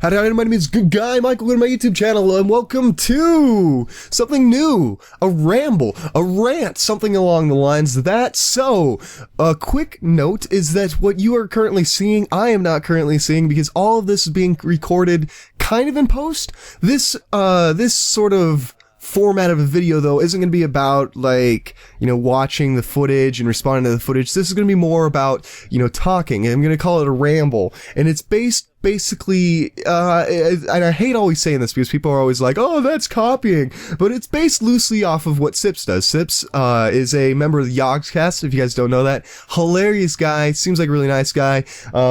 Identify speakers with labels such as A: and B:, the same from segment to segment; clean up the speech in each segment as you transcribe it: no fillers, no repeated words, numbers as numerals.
A: Howdy, my name is Good Guy Michael, go to my YouTube channel, and welcome to something new, a ramble, a rant, something along the lines of that. So, a quick note is that what you are currently seeing, I am not currently seeing, because all of this is being recorded kind of in post. This sort of format of a video, though, isn't going to be about, like, you know, watching the footage and responding to the footage. This is going to be more about, you know, talking. I'm going to call it a ramble, and it's basically, and I hate always saying this because people are always like, oh, that's copying, but it's based loosely off of what Sips does. Sips, is a member of the Yogscast, if you guys don't know that. Hilarious guy, seems like a really nice guy.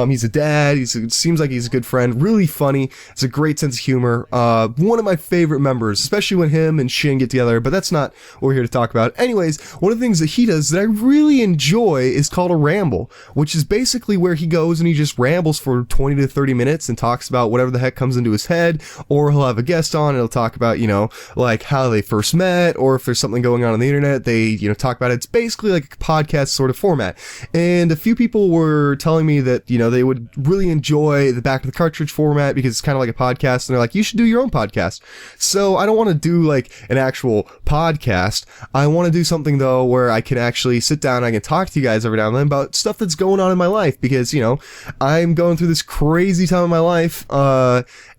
A: He's a dad, seems like he's a good friend, really funny, it's a great sense of humor, one of my favorite members, especially when him and Shin get together, but that's not what we're here to talk about. Anyways, one of the things that he does that I really enjoy is called a ramble, which is basically where he goes and he just rambles for 20 to 30 minutes and talks about whatever the heck comes into his head, or he'll have a guest on and he'll talk about, you know, like how they first met, or if there's something going on the internet, they, you know, talk about it. It's basically like a podcast sort of format. And a few people were telling me that, you know, they would really enjoy the back of the cartridge format because it's kind of like a podcast, and they're like, you should do your own podcast. So I don't want to do like an actual podcast. I want to do something, though, where I can actually sit down and I can talk to you guys every now and then about stuff that's going on in my life, because, you know, I'm going through this crazy time in my life,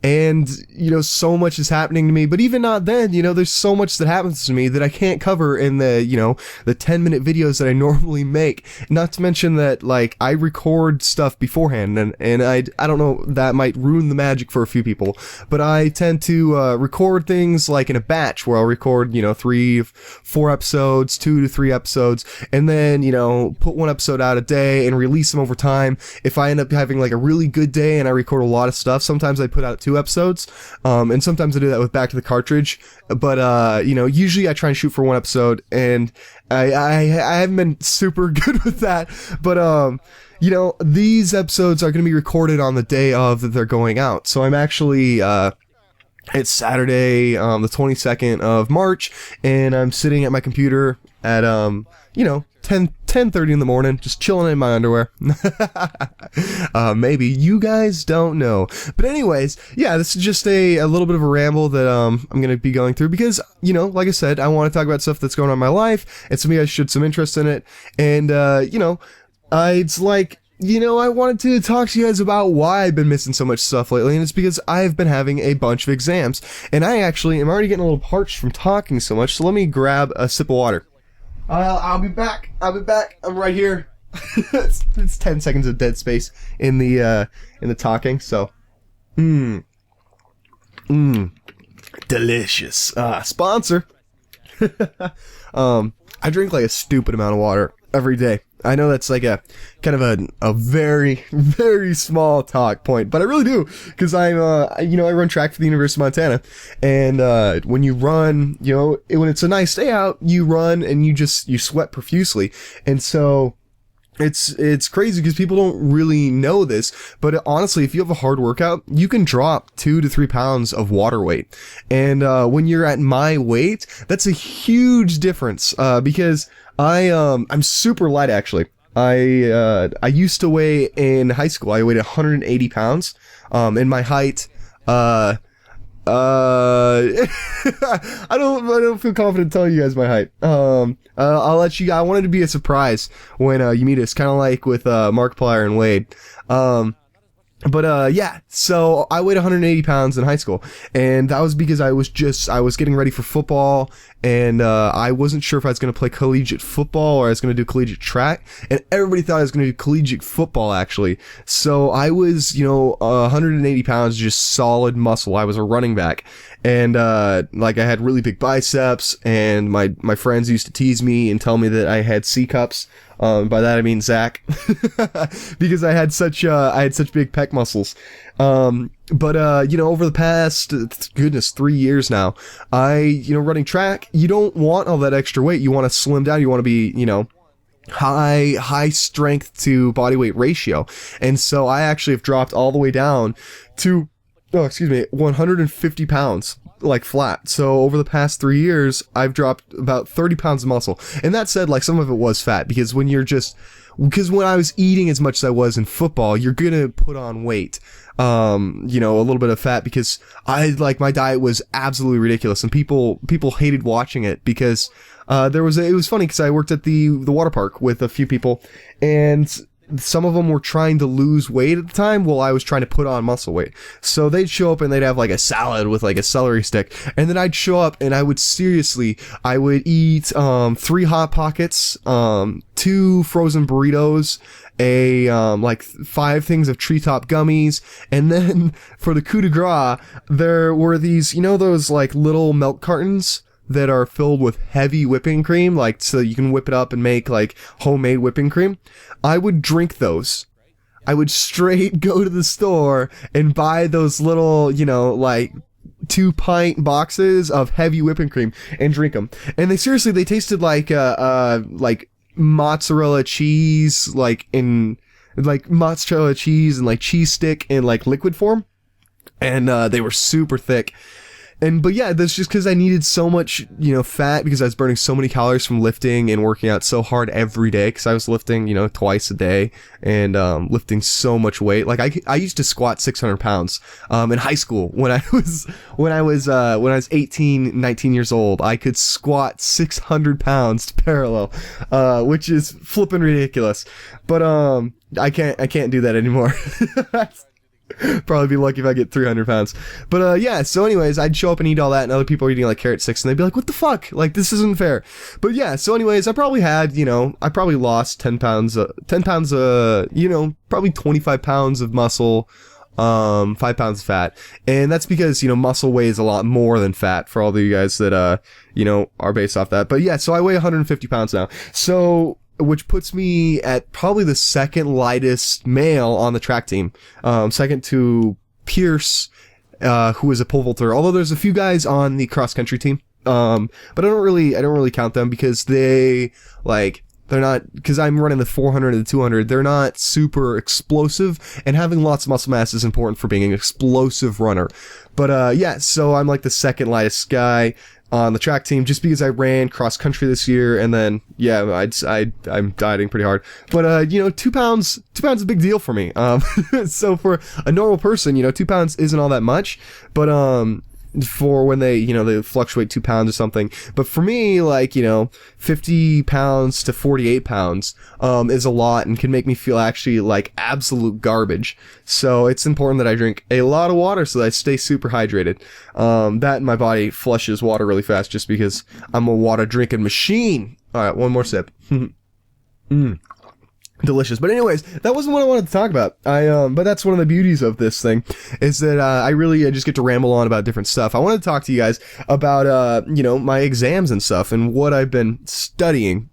A: and, you know, so much is happening to me, but even not then, you know, there's so much that happens to me that I can't cover in the, you know, the 10-minute videos that I normally make. Not to mention that, like, I record stuff beforehand, and I don't know, that might ruin the magic for a few people, but I tend to record things like in a batch where I'll record, you know, 3-4 episodes, 2 to 3 episodes, and then, you know, put one episode out a day and release them over time. If I end up having like a really good day and I record a lot of stuff, sometimes I put out 2 episodes, and sometimes I do that with Back to the Cartridge, but you know, usually I try and shoot for 1 episode, and I haven't been super good with that, but you know, these episodes are going to be recorded on the day of that they're going out, so I'm actually it's Saturday, the 22nd of March, and I'm sitting at my computer at, you know, 10:30 in the morning, just chilling in my underwear. Maybe you guys don't know. But anyways, yeah, this is just a little bit of a ramble that, I'm gonna be going through because, you know, like I said, I want to talk about stuff that's going on in my life, and some of you guys showed some interest in it, and, you know, it's like, you know, I wanted to talk to you guys about why I've been missing so much stuff lately, and it's because I've been having a bunch of exams, and I actually am already getting a little parched from talking so much, so let me grab a sip of water. I'll be back. I'm right here. It's 10 seconds of dead space in the talking, so. Delicious. Sponsor. I drink like a stupid amount of water every day. I know that's like a kind of a very, very small talk point, but I really do, because I'm, you know, I run track for the University of Montana, and when you run, you know, when it's a nice day out, you run and you sweat profusely, and so it's crazy because people don't really know this, but honestly, if you have a hard workout, you can drop 2 to 3 pounds of water weight, and when you're at my weight, that's a huge difference, because I'm super light, actually. I used to weigh, in high school, I weighed 180 pounds, and my height, I don't feel confident telling you guys my height. I'll let you, I wanted to be a surprise when, you meet us, kind of like with, Markiplier and Wade. But yeah, so I weighed 180 pounds in high school, and that was because I was getting ready for football, and I wasn't sure if I was going to play collegiate football or I was going to do collegiate track, and everybody thought I was going to do collegiate football, actually. So I was, you know, 180 pounds, just solid muscle. I was a running back, and like I had really big biceps, and my friends used to tease me and tell me that I had C cups. By that I mean Zach, because I had such big pec muscles. But you know, over the past, goodness, 3 years now, you know, running track, you don't want all that extra weight. You want to slim down. You want to be, you know, high strength to body weight ratio. And so I actually have dropped all the way down to, 150 pounds. Like flat. So over the past 3 years, I've dropped about 30 pounds of muscle. And that said, like, some of it was fat, because when I was eating as much as I was in football, you're gonna put on weight. a little bit of fat, because my diet was absolutely ridiculous, and people hated watching it because, it was funny because I worked at the water park with a few people, and some of them were trying to lose weight at the time while I was trying to put on muscle weight. So they'd show up and they'd have like a salad with like a celery stick. And then I'd show up and I would eat 3 Hot Pockets, 2 frozen burritos, 5 things of treetop gummies. And then for the coup de grace, there were these, those like little milk cartons that are filled with heavy whipping cream, like so you can whip it up and make like homemade whipping cream. I would drink those. I would straight go to the store and buy those little, 2-pint boxes of heavy whipping cream and drink them. And they tasted like mozzarella cheese, like mozzarella cheese and like cheese stick in like liquid form. And they were super thick. But yeah, that's just because I needed so much, fat, because I was burning so many calories from lifting and working out so hard every day, because I was lifting, twice a day and lifting so much weight. Like I used to squat 600 pounds in high school when I was 18, 19 years old. I could squat 600 pounds parallel, which is flipping ridiculous. But I can't do that anymore. Probably be lucky if I get 300 pounds. But yeah, so anyways, I'd show up and eat all that, and other people are eating like carrot sticks, and they'd be like, what the fuck? Like, this isn't fair. But yeah, so anyways, I probably had, I probably lost 10 pounds, probably 25 pounds of muscle, 5 pounds of fat. And that's because, muscle weighs a lot more than fat, for all of you guys that, are based off that. But yeah, so I weigh 150 pounds now. So, which puts me at probably the second lightest male on the track team. Second to Pierce, who is a pole vaulter. Although there's a few guys on the cross country team. But I don't really count them because they're not, because I'm running the 400 and the 200, they're not super explosive, and having lots of muscle mass is important for being an explosive runner. But, yeah, so I'm like the second lightest guy on the track team, just because I ran cross country this year, and then yeah, I'm dieting pretty hard. But 2 pounds is a big deal for me. So for a normal person, 2 pounds isn't all that much, but for when they fluctuate 2 pounds or something. But for me, 50 pounds to 48 pounds, is a lot and can make me feel actually like absolute garbage. So it's important that I drink a lot of water so that I stay super hydrated. That and my body flushes water really fast just because I'm a water drinking machine. Alright, one more sip. Delicious. But anyways, that wasn't what I wanted to talk about. But that's one of the beauties of this thing, is that, I just get to ramble on about different stuff. I want to talk to you guys about, my exams and stuff and what I've been studying.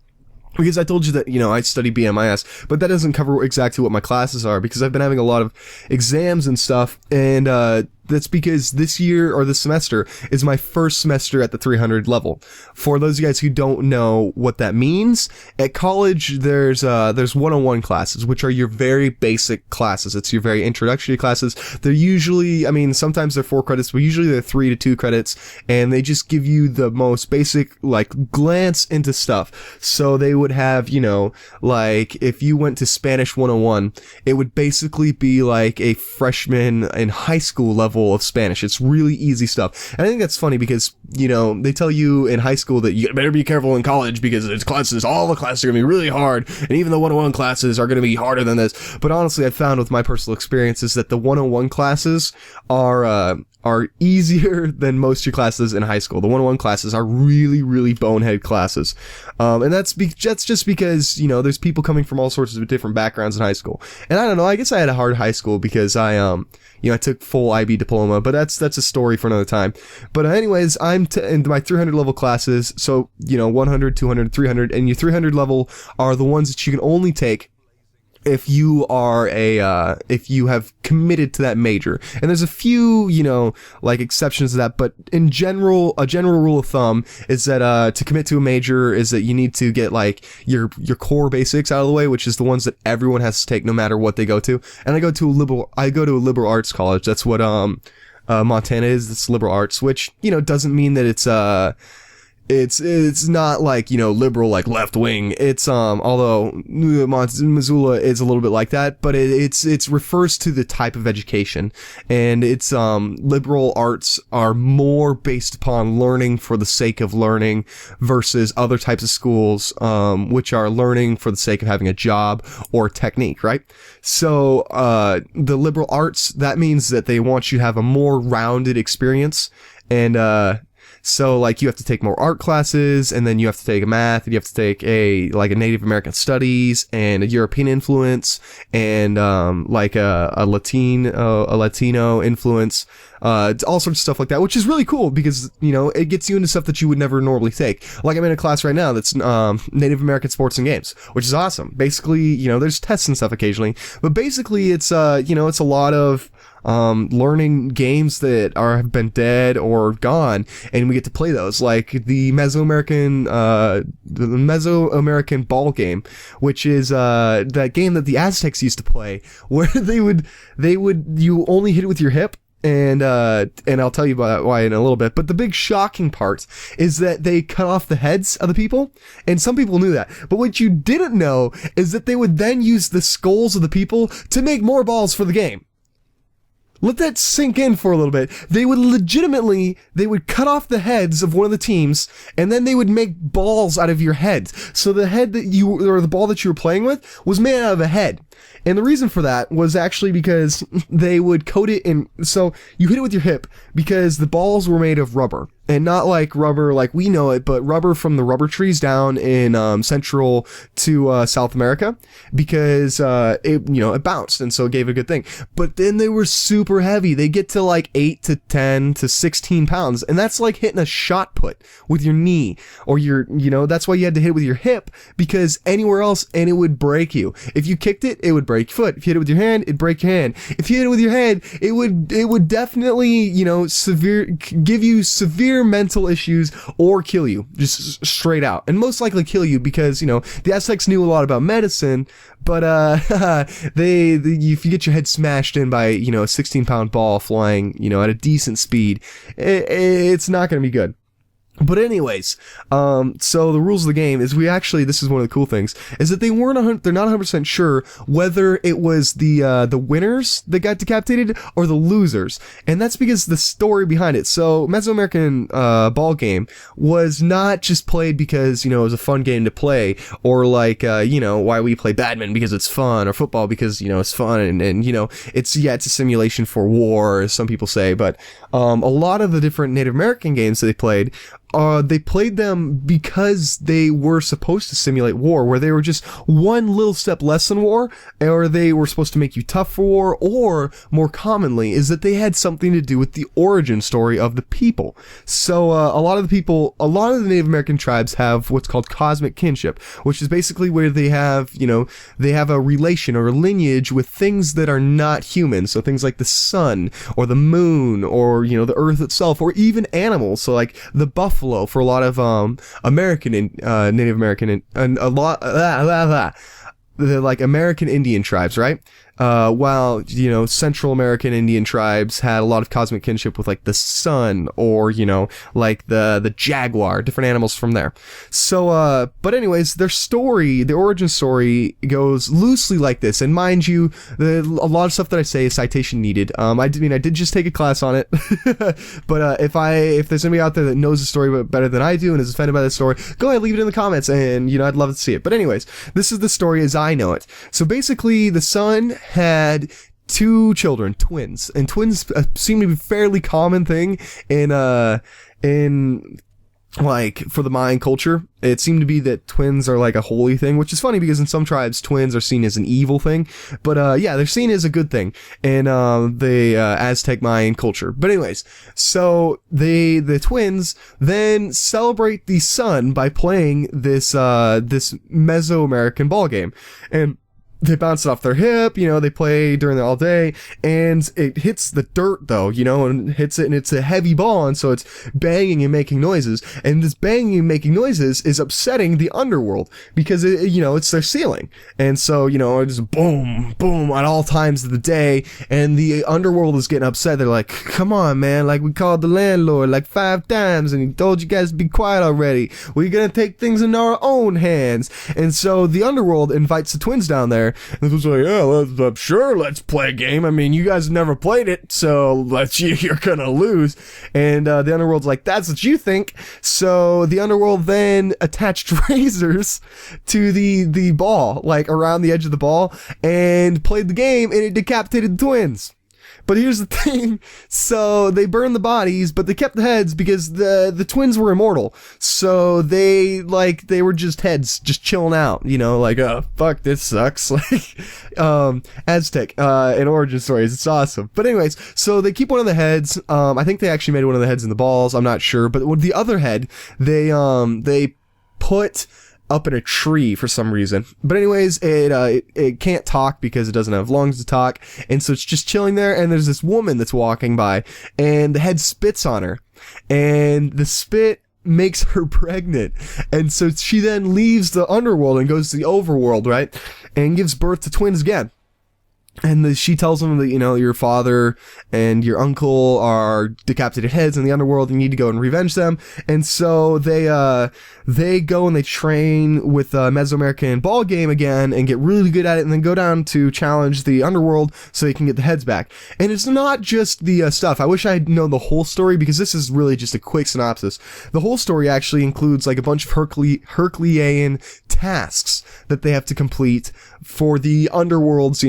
A: Because I told you that, I study BMIS, but that doesn't cover exactly what my classes are, because I've been having a lot of exams and stuff, and, that's because this year, or this semester, is my first semester at the 300 level. For those of you guys who don't know what that means, at college, there's 101 classes, which are your very basic classes. It's your very introductory classes. They're usually, sometimes they're 4 credits, but usually they're 3 to 2 credits, and they just give you the most basic, glance into stuff. So they would have, if you went to Spanish 101, it would basically be like a freshman in high school level of Spanish. It's really easy stuff. And I think that's funny because, they tell you in high school that you better be careful in college because all the classes are going to be really hard. And even the 101 classes are going to be harder than this. But honestly, I've found with my personal experiences that the 101 classes are easier than most of your classes in high school. The 101 classes are really, really bonehead classes. And that's just because, there's people coming from all sorts of different backgrounds in high school. And I don't know, I guess I had a hard high school because I took full IB diploma, but that's a story for another time. But anyways, I'm in my 300 level classes. So, 100, 200, 300, and your 300 level are the ones that you can only take if you are if you have committed to that major. And there's a few, exceptions to that, but in general, a general rule of thumb is that, to commit to a major is that you need to get, your core basics out of the way, which is the ones that everyone has to take no matter what they go to. And I go to a liberal arts college. That's what, Montana is. It's liberal arts, which, doesn't mean that It's not like, liberal, like left wing. It's although Missoula is a little bit like that, but it's refers to the type of education, and it's liberal arts are more based upon learning for the sake of learning versus other types of schools, which are learning for the sake of having a job or technique, right? So the liberal arts, that means that they want you to have a more rounded experience, and so, like, you have to take more art classes, and then you have to take a math, and you have to take a Native American studies, and a European influence, and, a Latino influence, all sorts of stuff like that, which is really cool, because, it gets you into stuff that you would never normally take. Like, I'm in a class right now that's, Native American sports and games, which is awesome. Basically, there's tests and stuff occasionally, but basically it's, it's a lot of, learning games that have been dead or gone, and we get to play those, like the Mesoamerican ball game, which is that game that the Aztecs used to play, where you only hit it with your hip. And I'll tell you about why in a little bit. But the big shocking part is that they cut off the heads of the people, and some people knew that. But what you didn't know is that they would then use the skulls of the people to make more balls for the game. Let that sink in for a little bit. They would cut off the heads of one of the teams, and then they would make balls out of your head. So the head or the ball that you were playing with was made out of a head. And the reason for that was actually because they would coat it in, so you hit it with your hip because the balls were made of rubber. And not like rubber like we know it, but rubber from the rubber trees down in Central to South America, because it bounced, and so it gave a good thing. But then they were super heavy. They get to like 8 to 10 to 16 pounds, and that's like hitting a shot put with your knee, or that's why you had to hit it with your hip, because anywhere else and it would break you. If you kicked it, it would break your foot. If you hit it with your hand, it'd break your hand. If you hit it with your head, it would definitely give you severe mental issues or kill you, just straight out, and most likely kill you, because the Aztecs knew a lot about medicine, but if you get your head smashed in by a 16-pound ball flying at a decent speed, it's not going to be good. But anyways, so the rules of the game is this is one of the cool things, is that they're not 100% sure whether it was the winners that got decapitated or the losers. And that's because the story behind it. So Mesoamerican, ball game was not just played because, it was a fun game to play, or like, why we play badminton because it's fun, or football because, it's fun, and it's a simulation for war, as some people say. But, a lot of the different Native American games that they played them because they were supposed to simulate war, where they were just one little step less than war, or they were supposed to make you tough for war, or more commonly is that they had something to do with the origin story of the people. So a lot of the Native American tribes have what's called cosmic kinship, which is basically where they have a relation or a lineage with things that are not human. So things like the sun or the moon, or the earth itself, or even animals. So like the buffalo for a lot of American and Native American and a lot the like American Indian tribes, right? While Central American Indian tribes had a lot of cosmic kinship with like the sun, or like the jaguar, different animals from there. So but anyways, the origin story goes loosely like this, and mind you, a lot of stuff that I say is citation needed. I did just take a class on it, but if there's anybody out there that knows the story better than I do and is offended by the story, go ahead, leave it in the comments, and I'd love to see it. But anyways, this is the story as I know it. So basically, the son had 2 children, twins, and twins seem to be a fairly common thing in like for the Mayan culture. It seemed to be that twins are like a holy thing, which is funny because in some tribes twins are seen as an evil thing, but they're seen as a good thing in the Aztec Mayan culture. But anyways, so the twins then celebrate the son by playing this Mesoamerican ball game, and they bounce it off their hip, they play during it all day, and it hits the dirt though, and hits it, and it's a heavy ball, and so it's banging and making noises, and this banging and making noises is upsetting the underworld, because it's their ceiling, and so, it's boom, boom, at all times of the day, and the underworld is getting upset. They're like, come on, man, like, we called the landlord like 5 times, and he told you guys to be quiet already. We're gonna take things in our own hands. And so the underworld invites the twins down there, and the twins are like, yeah, sure, let's play a game. I mean, you guys never played it, so you're gonna lose. And the underworld's like, that's what you think. So the underworld then attached razors to the ball, like around the edge of the ball, and played the game, and it decapitated the twins. But here's the thing, so they burned the bodies, but they kept the heads because the twins were immortal. So they were just heads, just chilling out, like, oh, fuck, this sucks. Like, Aztec, in origin stories, it's awesome. But anyways, so they keep one of the heads. I think they actually made one of the heads in the balls, I'm not sure. But with the other head, they put up in a tree for some reason. But anyways, it can't talk because it doesn't have lungs to talk, and so it's just chilling there, and there's this woman that's walking by, and the head spits on her, and the spit makes her pregnant, and so she then leaves the underworld and goes to the overworld, right, and gives birth to twins again. And she tells them that, your father and your uncle are decapitated heads in the underworld, and you need to go and revenge them. And so they go and they train with a Mesoamerican ball game again and get really good at it, and then go down to challenge the underworld so they can get the heads back. And it's not just the stuff. I wish I had known the whole story, because this is really just a quick synopsis. The whole story actually includes like a bunch of Herculean tasks that they have to complete for the underworld's,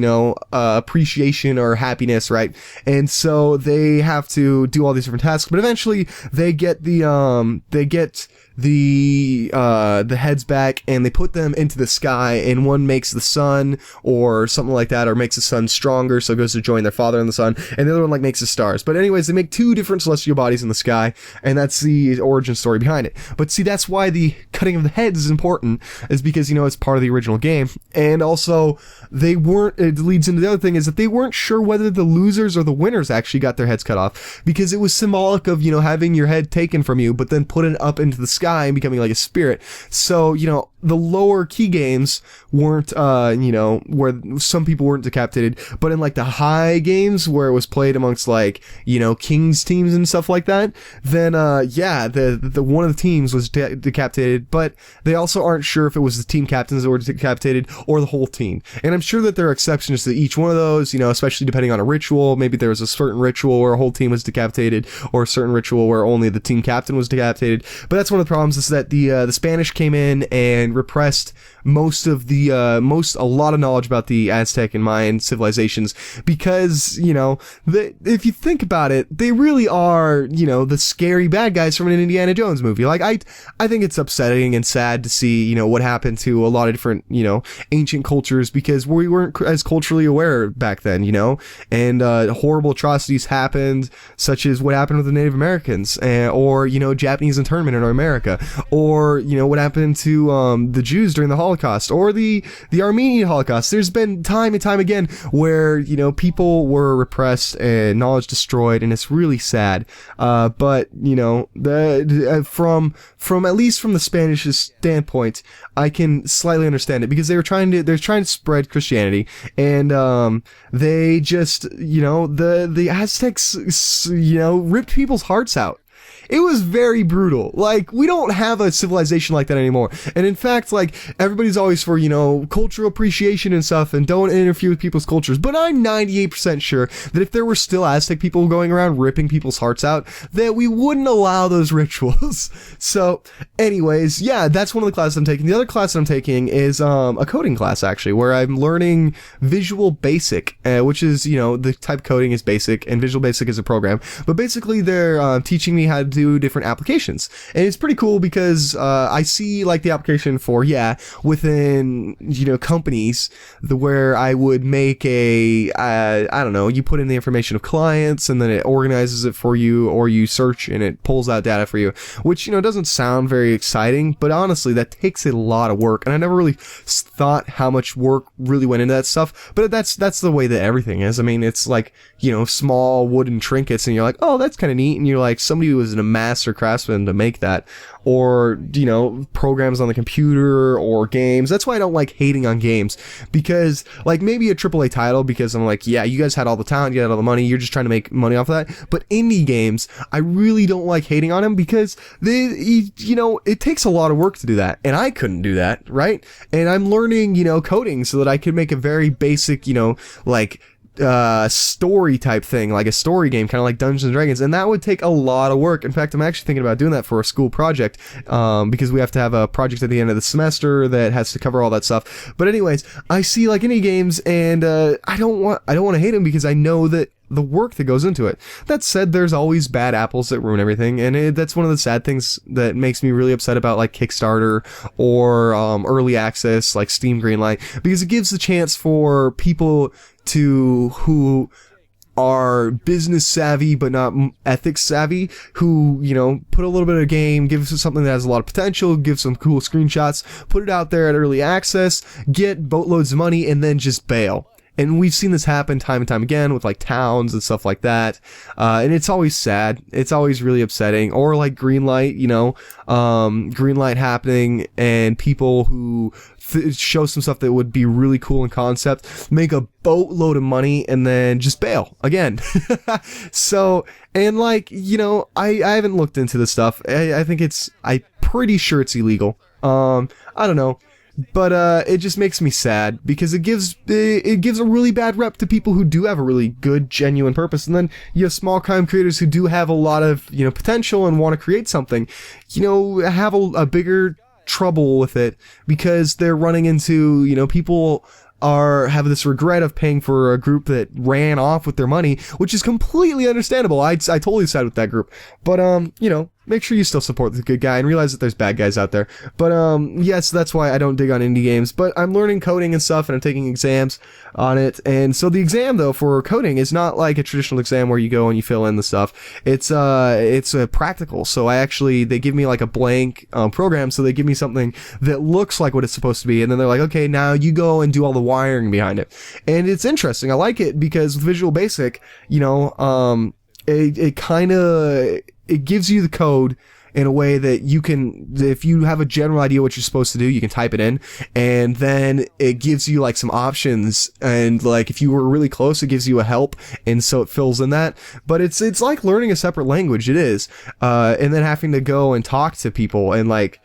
A: appreciation or happiness, right? And so they have to do all these different tasks, but eventually they get the heads back, and they put them into the sky, and one makes the sun or something like that, or makes the sun stronger, so it goes to join their father in the sun, and the other one like makes the stars. But anyways, they make 2 different celestial bodies in the sky, and that's the origin story behind it. But see, that's why the cutting of the heads is important, is because it's part of the original game. And also, it leads into the other thing, is that they weren't sure whether the losers or the winners actually got their heads cut off, because it was symbolic of having your head taken from you, but then put it up into the sky and becoming like a spirit. So the lower key games weren't where some people weren't decapitated, but in like the high games where it was played amongst like kings teams and stuff like that, then the one of the teams was decapitated, but they also aren't sure if it was the team captains that were decapitated or the whole team. And I'm sure that there are exceptions to each one of those, especially depending on a ritual. Maybe there was a certain ritual where a whole team was decapitated, or a certain ritual where only the team captain was decapitated. But that's one of the problems, is that the Spanish came in and repressed a lot of knowledge about the Aztec and Mayan civilizations, because if you think about it, they really are the scary bad guys from an Indiana Jones movie. Like, I think it's upsetting and sad to see what happened to a lot of different ancient cultures, because we weren't as culturally aware back then, and horrible atrocities happened, such as what happened with the Native Americans, or Japanese internment in America, or what happened to the Jews during the Holocaust, or the Armenian Holocaust. There's been time and time again where people were repressed and knowledge destroyed, and it's really sad. But from at least from the Spanish's standpoint, I can slightly understand it, because they're trying to spread Christianity, and they just the Aztecs ripped people's hearts out. It was very brutal. Like, we don't have a civilization like that anymore. And in fact, like, everybody's always for, cultural appreciation and stuff, and don't interfere with people's cultures. But I'm 98% sure that if there were still Aztec people going around ripping people's hearts out, that we wouldn't allow those rituals. So, anyways, yeah, that's one of the classes I'm taking. The other class I'm taking is a coding class, actually, where I'm learning Visual Basic, which is, the type coding is basic, and Visual Basic is a program. But basically, they're teaching me how to do different applications. And it's pretty cool because I see like the application for, within, companies where I would make I don't know, you put in the information of clients and then it organizes it for you, or you search and it pulls out data for you, which, doesn't sound very exciting, but honestly, that takes a lot of work. And I never really thought how much work really went into that stuff, but that's the way that everything is. I mean, it's like, small wooden trinkets and you're like, oh, that's kind of neat. And you're like, somebody was a master craftsman to make that. Or, programs on the computer or games. That's why I don't like hating on games, because like maybe a AAA title, because I'm like, yeah, you guys had all the talent, you had all the money, you're just trying to make money off of that. But indie games, I really don't like hating on them because it takes a lot of work to do that. And I couldn't do that, right? And I'm learning, coding so that I could make a very basic, story type thing, like a story game, kind of like Dungeons and Dragons, and that would take a lot of work. In fact, I'm actually thinking about doing that for a school project, because we have to have a project at the end of the semester that has to cover all that stuff. But anyways, I see like indie games, and I don't want to hate them because I know that the work that goes into it. That said, there's always bad apples that ruin everything, and that's one of the sad things that makes me really upset about like Kickstarter or early access like Steam Greenlight, because it gives the chance for people who are business savvy but not ethics savvy, who put a little bit of a game, give us something that has a lot of potential, give some cool screenshots, put it out there at early access, get boatloads of money, and then just bail. And we've seen this happen time and time again with like towns and stuff like that. And it's always sad. It's always really upsetting. Or like Greenlight, Greenlight happening, and people who show some stuff that would be really cool in concept, make a boatload of money, and then just bail again. So, and like, I haven't looked into this stuff. I think I'm pretty sure it's illegal. I don't know. But it just makes me sad because it gives a really bad rep to people who do have a really good, genuine purpose, and then you have small time creators who do have a lot of potential and want to create something, have a bigger trouble with it because they're running into people have this regret of paying for a group that ran off with their money, which is completely understandable. I totally side with that group, but make sure you still support the good guy and realize that there's bad guys out there. But yes, that's why I don't dig on indie games, but I'm learning coding and stuff, and I'm taking exams on it. And so the exam though for coding is not like a traditional exam where you go and you fill in the stuff. It's a practical. So they give me like a blank program, so they give me something that looks like what it's supposed to be, and then they're like, okay, now you go and do all the wiring behind it. And it's interesting. I like it because with Visual Basic, it gives you the code in a way that you can, if you have a general idea what you're supposed to do, you can type it in, and then it gives you like some options, and like if you were really close, it gives you a help, and so it fills in that. But it's like learning a separate language. It is, and then having to go and talk to people, and like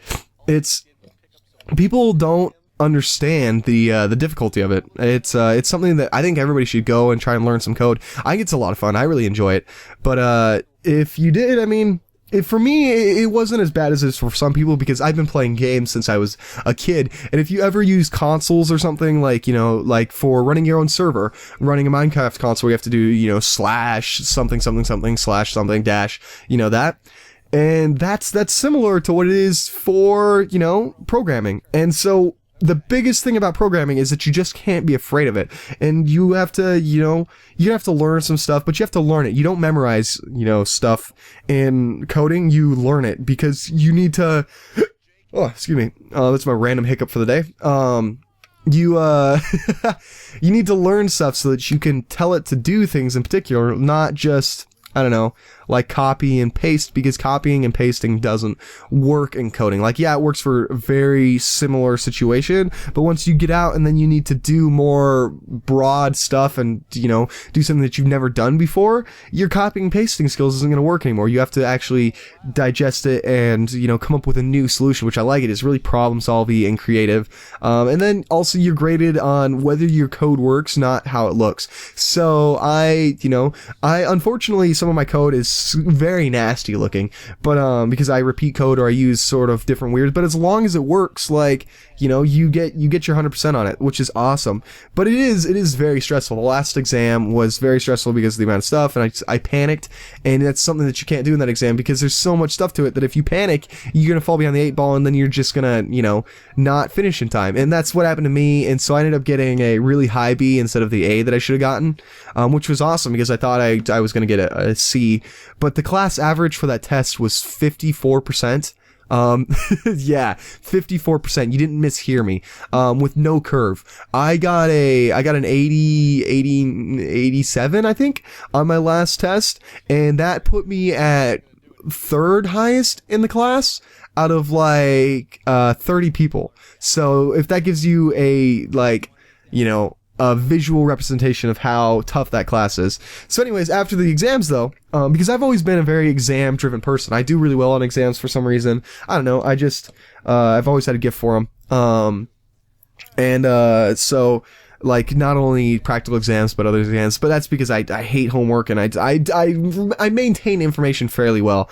A: people don't understand the difficulty of it. It's something that I think everybody should go and try and learn some code. I think it's a lot of fun. I really enjoy it. But if you did, I mean, for me, it wasn't as bad as it is for some people, because I've been playing games since I was a kid. And if you ever use consoles or something, like, like for running your own server, running a Minecraft console, you have to do, slash something, something, something, slash something, dash, that. And that's similar to what it is for, programming. And so the biggest thing about programming is that you just can't be afraid of it. And you have to, you have to learn some stuff, but you have to learn it. You don't memorize, stuff in coding. You learn it because you need to, oh, excuse me. That's my random hiccup for the day. You need to learn stuff so that you can tell it to do things in particular, not just, I don't know, like copy and paste, because copying and pasting doesn't work in coding. Like, yeah, it works for a very similar situation, but once you get out and then you need to do more broad stuff and, do something that you've never done before, your copying and pasting skills isn't going to work anymore. You have to actually digest it and, come up with a new solution, which I like. It is really problem solving and creative. And then also you're graded on whether your code works, not how it looks. So I unfortunately some of my code is very nasty looking, but because I repeat code or I use sort of different weird, but as long as it works, like, you know, you get your 100% on it, which is awesome. But it is very stressful. The last exam was very stressful because of the amount of stuff, and I panicked, and that's something that you can't do in that exam because there's so much stuff to it that if you panic, you're gonna fall behind the 8 ball, and then you're just gonna, you know, not finish in time. And that's what happened to me, and so I ended up getting a really high B instead of the A that I should have gotten, which was awesome because I thought I was gonna get a C, but the class average for that test was 54%. Yeah, 54%. You didn't mishear me. With no curve. I got an 87, I think, on my last test, and that put me at 3rd highest in the class out of like 30 people. So if that gives you a, like, you know, a visual representation of how tough that class is. So anyways, after the exams though, because I've always been a very exam driven person, I do really well on exams for some reason. I don't know, I just, I've always had a gift for them. So, like, not only practical exams, but other exams, but that's because I hate homework, and I maintain information fairly well.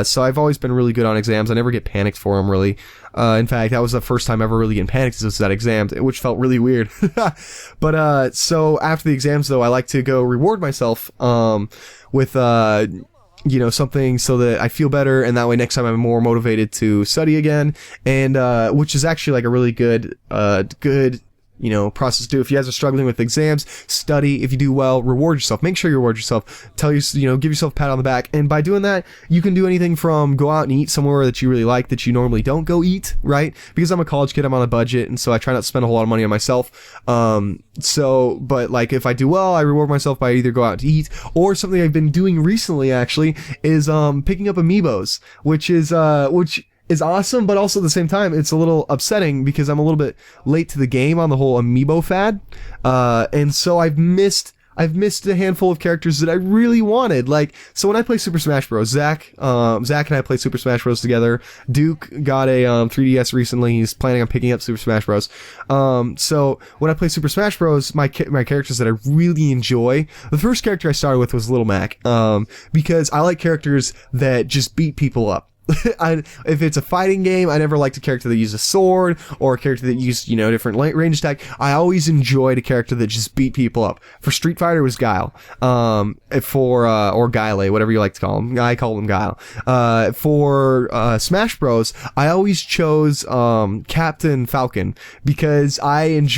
A: So I've always been really good on exams. I never get panicked for them, really. In fact, that was the first time ever really getting panicked was at exams, which felt really weird. But, so after the exams, though, I like to go reward myself, with, you know, something so that I feel better, and that way next time I'm more motivated to study again, and, which is actually like a really good, you know, process to do. If you guys are struggling with exams, study. If you do well, reward yourself. Make sure you reward yourself. You know, give yourself a pat on the back. And by doing that, you can do anything from go out and eat somewhere that you really like that you normally don't go eat, right? Because I'm a college kid, I'm on a budget, and so I try not to spend a whole lot of money on myself. But like if I do well, I reward myself by either go out to eat, or something I've been doing recently actually is picking up amiibos, which is awesome, but also at the same time, it's a little upsetting because I'm a little bit late to the game on the whole amiibo fad. And so I've missed a handful of characters that I really wanted. Like, so when I play Super Smash Bros, Zach and I play Super Smash Bros together. Duke got a 3DS recently. He's planning on picking up Super Smash Bros. So when I play Super Smash Bros, my characters that I really enjoy, the first character I started with was Little Mac, because I like characters that just beat people up. If it's a fighting game, I never liked a character that used a sword or a character that used, you know, different range attack. I always enjoyed a character that just beat people up. For Street Fighter, it was Guile. Or Guile, whatever you like to call him. I call him Guile. For Smash Bros, I always chose Captain Falcon because I think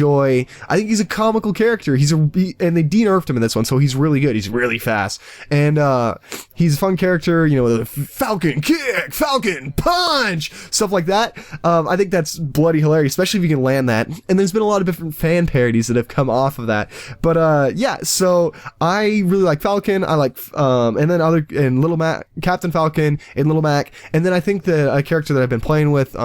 A: he's a comical character. And they de-nerfed him in this one, so he's really good. He's really fast. And he's a fun character, you know, with a Falcon kick, Falcon punch, stuff like that. I think that's bloody hilarious, especially if you can land that. And there's been a lot of different fan parodies that have come off of that. But yeah, so I really like Falcon. I like and then Little Mac, Captain Falcon and Little Mac. And then I think that a character that I've been playing with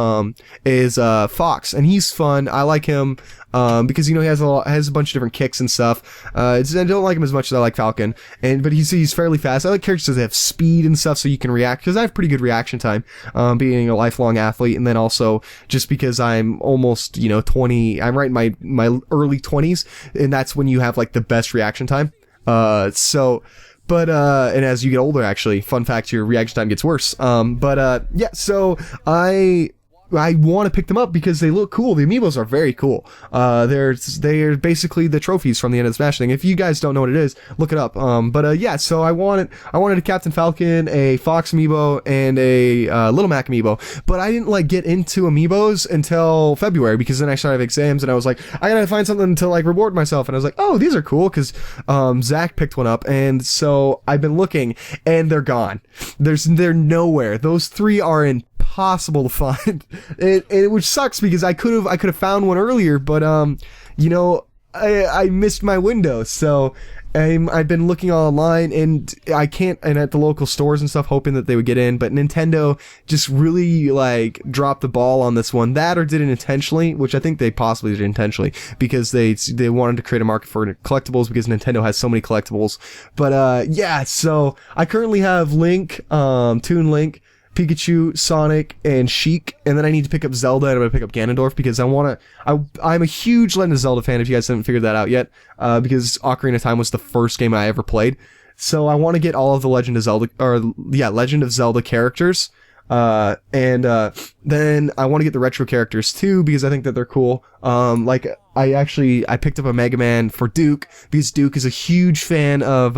A: is Fox, and he's fun. I like him because, you know, he has a bunch of different kicks and stuff. I don't like him as much as I like Falcon, but he's fairly fast. I like characters that have speed and stuff so you can react, because I have pretty good reaction time, being a lifelong athlete, and then also just because I'm almost, you know, 20, I'm right in my early 20s, and that's when you have like the best reaction time. And as you get older, actually, fun fact, your reaction time gets worse. Yeah, so I want to pick them up because they look cool. The amiibos are very cool. They're basically the trophies from the end of the Smash thing. If you guys don't know what it is, look it up. Yeah, so I wanted a Captain Falcon, a Fox amiibo, and a Little Mac amiibo. But I didn't like get into amiibos until February, because then I started exams and I was like, I gotta find something to like reward myself. And I was like, oh, these are cool, because Zach picked one up, and so I've been looking, and they're gone. They're nowhere. Those 3 are impossible to find, which sucks because I could have found one earlier, but you know, I missed my window. So I've been looking online, and I can't, and at the local stores and stuff, hoping that they would get in, but Nintendo just really like dropped the ball on this one. That, or did it intentionally, which I think they possibly did intentionally, because they wanted to create a market for collectibles, because Nintendo has so many collectibles. But yeah, so I currently have Link, Toon Link, Pikachu, Sonic, and Sheik, and then I need to pick up Zelda, and I'm gonna pick up Ganondorf, because I'm a huge Legend of Zelda fan, if you guys haven't figured that out yet, because Ocarina of Time was the first game I ever played, So I want to get all of the Legend of Zelda characters. Then I want to get the retro characters too, because I think that they're cool. Like I picked up a Mega Man for Duke, because Duke is a huge fan of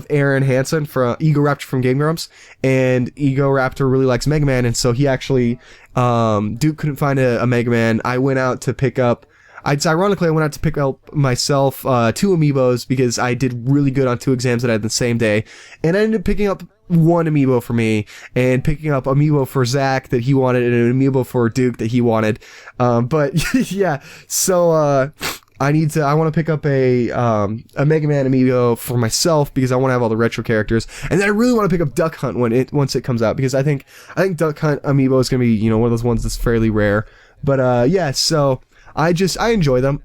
A: Aaron Hansen from Ego Raptor from Game Grumps, and Ego Raptor really likes Mega Man, and so he actually, Duke couldn't find a Mega Man. I went out to pick up, ironically, I went out to pick up myself, 2 amiibos, because I did really good on 2 exams that I had the same day, and I ended up picking up 1 amiibo for me, and picking up amiibo for Zach that he wanted, and an amiibo for Duke that he wanted. But yeah, so I want to pick up a Mega Man amiibo for myself, because I want to have all the retro characters, and then I really want to pick up Duck Hunt once it comes out, because I think Duck Hunt amiibo is gonna be, you know, one of those ones that's fairly rare. But yeah, so I enjoy them.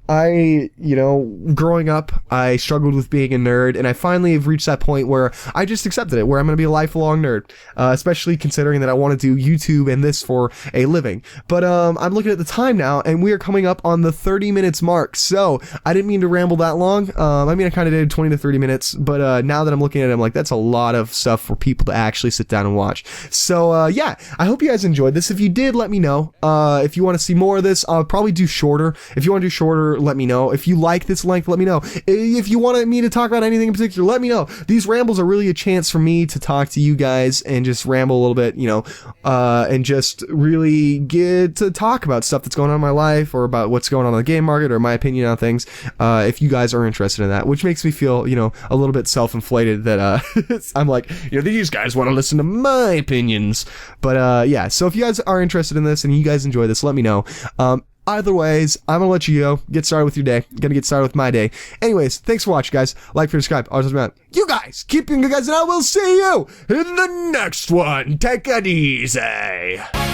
A: Growing up, I struggled with being a nerd, and I finally have reached that point where I just accepted it, where I'm going to be a lifelong nerd, especially considering that I want to do YouTube and this for a living. But I'm looking at the time now, and we are coming up on the 30 minutes mark, so I didn't mean to ramble that long. I kind of did 20 to 30 minutes, but now that I'm looking at it, I'm like, that's a lot of stuff for people to actually sit down and watch. So yeah, I hope you guys enjoyed this. If you did, let me know. If you want to see more of this, I'll probably do shorter. If you want to do shorter, let me know. If you like this length, let me know. If you wanted me to talk about anything in particular, let me know. These rambles are really a chance for me to talk to you guys and just ramble a little bit, and just really get to talk about stuff that's going on in my life, or about what's going on in the game market, or my opinion on things, if you guys are interested in that, which makes me feel, a little bit self-inflated that I'm like, these guys want to listen to my opinions. But yeah, so if you guys are interested in this and you guys enjoy this, let me know. Either ways, I'm gonna let you go. Get started with your day. Gonna get started with my day. Anyways, thanks for watching, guys. Like, subscribe. Always about you guys. Keep being good guys, and I will see you in the next one. Take it easy.